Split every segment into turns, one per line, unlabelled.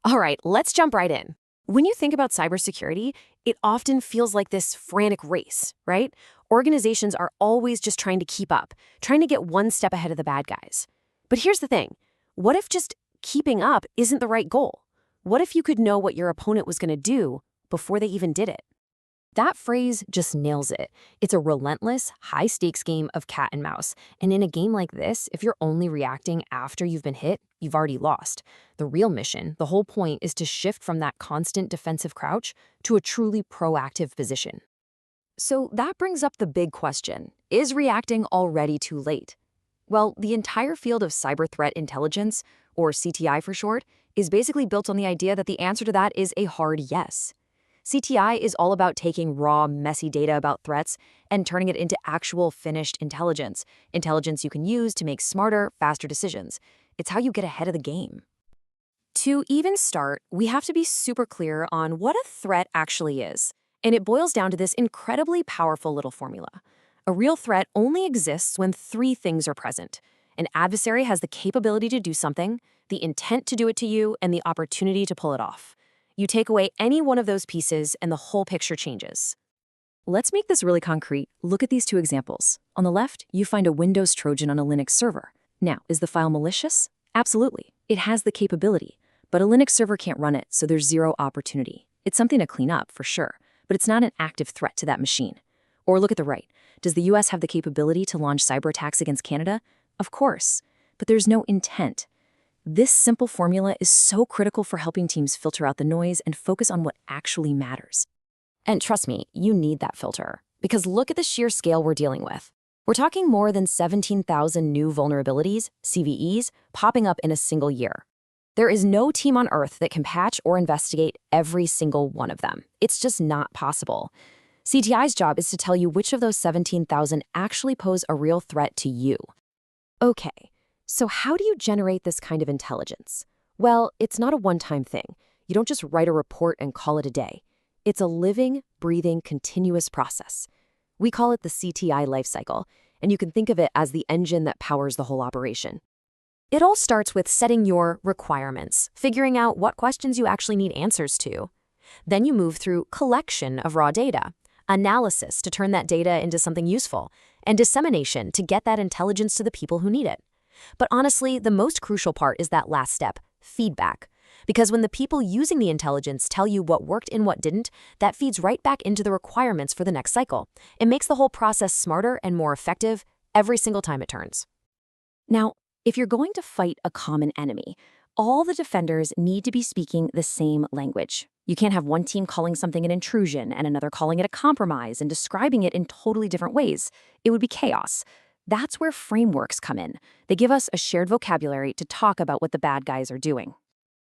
All right, let's jump right in. When you think about cybersecurity, it often feels like this frantic race, right? Organizations are always just trying to keep up, trying to get one step ahead of the bad guys. But here's the thing. What if just keeping up isn't the right goal? What if you could know what your opponent was going to do before they even did it? That phrase just nails it. It's a relentless, high-stakes game of cat and mouse. And in a game like this, if you're only reacting after you've been hit, you've already lost. The real mission, the whole point, is to shift from that constant defensive crouch to a truly proactive position. So that brings up the big question. Is reacting already too late? Well, the entire field of cyber threat intelligence, or CTI for short, is basically built on the idea that the answer to that is a hard yes. CTI is all about taking raw, messy data about threats and turning it into actual finished intelligence you can use to make smarter, faster decisions. It's how you get ahead of the game. To even start, we have to be super clear on what a threat actually is. And it boils down to this incredibly powerful little formula. A real threat only exists when three things are present. An adversary has the capability to do something, the intent to do it to you, and the opportunity to pull it off. You take away any one of those pieces and the whole picture changes. Let's make this really concrete. Look at these two examples. On the left, you find a Windows Trojan on a Linux server. Now, is the file malicious? Absolutely. It has the capability, but a Linux server can't run it, so there's zero opportunity. It's something to clean up, for sure, but it's not an active threat to that machine. Or look at the right. Does the US have the capability to launch cyber attacks against Canada? Of course, but there's no intent. This simple formula is so critical for helping teams filter out the noise and focus on what actually matters. And trust me, you need that filter. Because look at the sheer scale we're dealing with. We're talking more than 17,000 new vulnerabilities, CVEs, popping up in a single year. There is no team on Earth that can patch or investigate every single one of them. It's just not possible. CTI's job is to tell you which of those 17,000 actually pose a real threat to you. Okay. So how do you generate this kind of intelligence? Well, it's not a one-time thing. You don't just write a report and call it a day. It's a living, breathing, continuous process. We call it the CTI lifecycle, and you can think of it as the engine that powers the whole operation. It all starts with setting your requirements, figuring out what questions you actually need answers to. Then you move through collection of raw data, analysis to turn that data into something useful, and dissemination to get that intelligence to the people who need it. But honestly, the most crucial part is that last step, feedback. Because when the people using the intelligence tell you what worked and what didn't, that feeds right back into the requirements for the next cycle. It makes the whole process smarter and more effective every single time it turns. Now, if you're going to fight a common enemy, all the defenders need to be speaking the same language. You can't have one team calling something an intrusion and another calling it a compromise and describing it in totally different ways. It would be chaos. That's where frameworks come in. They give us a shared vocabulary to talk about what the bad guys are doing.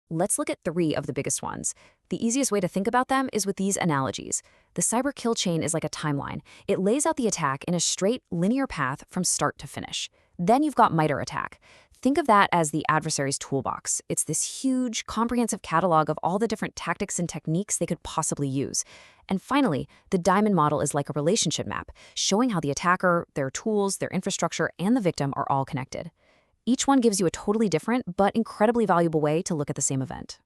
Let's look at three of the biggest ones. The easiest way to think about them is with these analogies. The cyber kill chain is like a timeline. It lays out the attack in a straight, linear path from start to finish. Then you've got MITRE ATT&CK. Think of that as the adversary's toolbox. It's this huge, comprehensive catalog of all the different tactics and techniques they could possibly use. And finally, the diamond model is like a relationship map, showing how the attacker, their tools, their infrastructure, and the victim are all connected. Each one gives you a totally different but incredibly valuable way to look at the same event.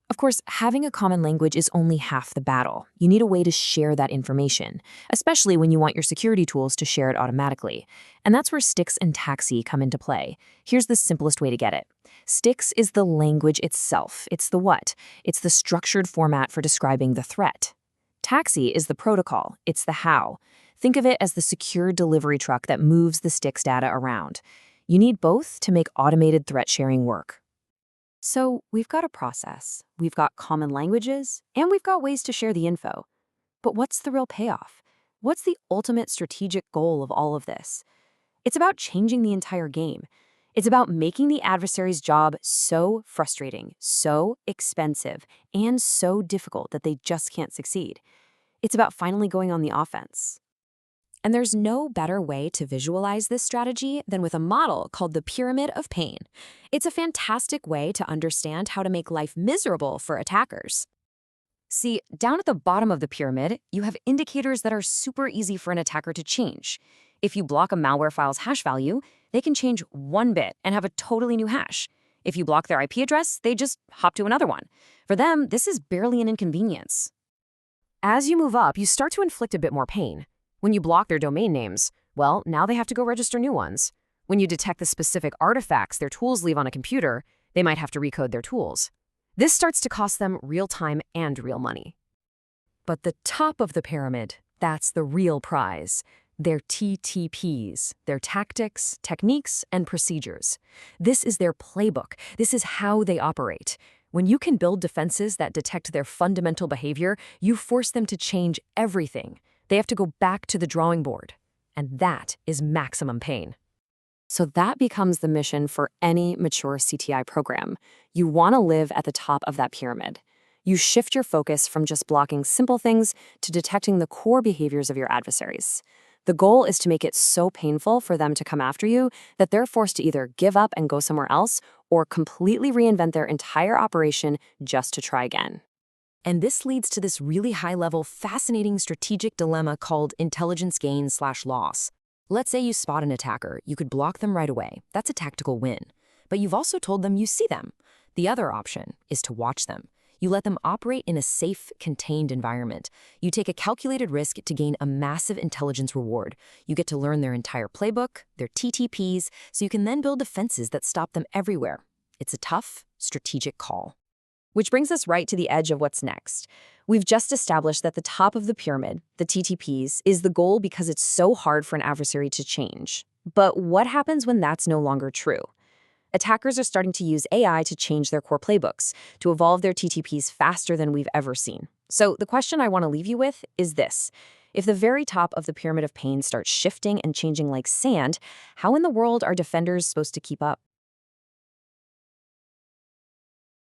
Of course, having a common language is only half the battle. You need a way to share that information, especially when you want your security tools to share it automatically. And that's where STIX and TAXII come into play. Here's the simplest way to get it. STIX is the language itself. It's the what. It's the structured format for describing the threat. TAXII is the protocol. It's the how. Think of it as the secure delivery truck that moves the STIX data around. You need both to make automated threat sharing work. So we've got a process, we've got common languages, and we've got ways to share the info. But what's the real payoff? What's the ultimate strategic goal of all of this? It's about changing the entire game. It's about making the adversary's job so frustrating, so expensive, and so difficult that they just can't succeed. It's about finally going on the offense. And there's no better way to visualize this strategy than with a model called the pyramid of pain. It's a fantastic way to understand how to make life miserable for attackers. See, down at the bottom of the pyramid, you have indicators that are super easy for an attacker to change. If you block a malware file's hash value, they can change one bit and have a totally new hash. If you block their IP address, they just hop to another one. For them, this is barely an inconvenience. As you move up, you start to inflict a bit more pain. When you block their domain names, well, now they have to go register new ones. When you detect the specific artifacts their tools leave on a computer, they might have to recode their tools. This starts to cost them real time and real money. But the top of the pyramid, that's the real prize. Their TTPs, their tactics, techniques, and procedures. This is their playbook. This is how they operate. When you can build defenses that detect their fundamental behavior, you force them to change everything. They have to go back to the drawing board. And that is maximum pain. So that becomes the mission for any mature CTI program. You want to live at the top of that pyramid. You shift your focus from just blocking simple things to detecting the core behaviors of your adversaries. The goal is to make it so painful for them to come after you that they're forced to either give up and go somewhere else or completely reinvent their entire operation just to try again. And this leads to this really high-level, fascinating strategic dilemma called intelligence gain/loss. Let's say you spot an attacker. You could block them right away. That's a tactical win. But you've also told them you see them. The other option is to watch them. You let them operate in a safe, contained environment. You take a calculated risk to gain a massive intelligence reward. You get to learn their entire playbook, their TTPs, so you can then build defenses that stop them everywhere. It's a tough, strategic call. Which brings us right to the edge of what's next. We've just established that the top of the pyramid, the TTPs, is the goal because it's so hard for an adversary to change. But what happens when that's no longer true? Attackers are starting to use AI to change their core playbooks, to evolve their TTPs faster than we've ever seen. So the question I want to leave you with is this. If the very top of the pyramid of pain starts shifting and changing like sand, how in the world are defenders supposed to keep up?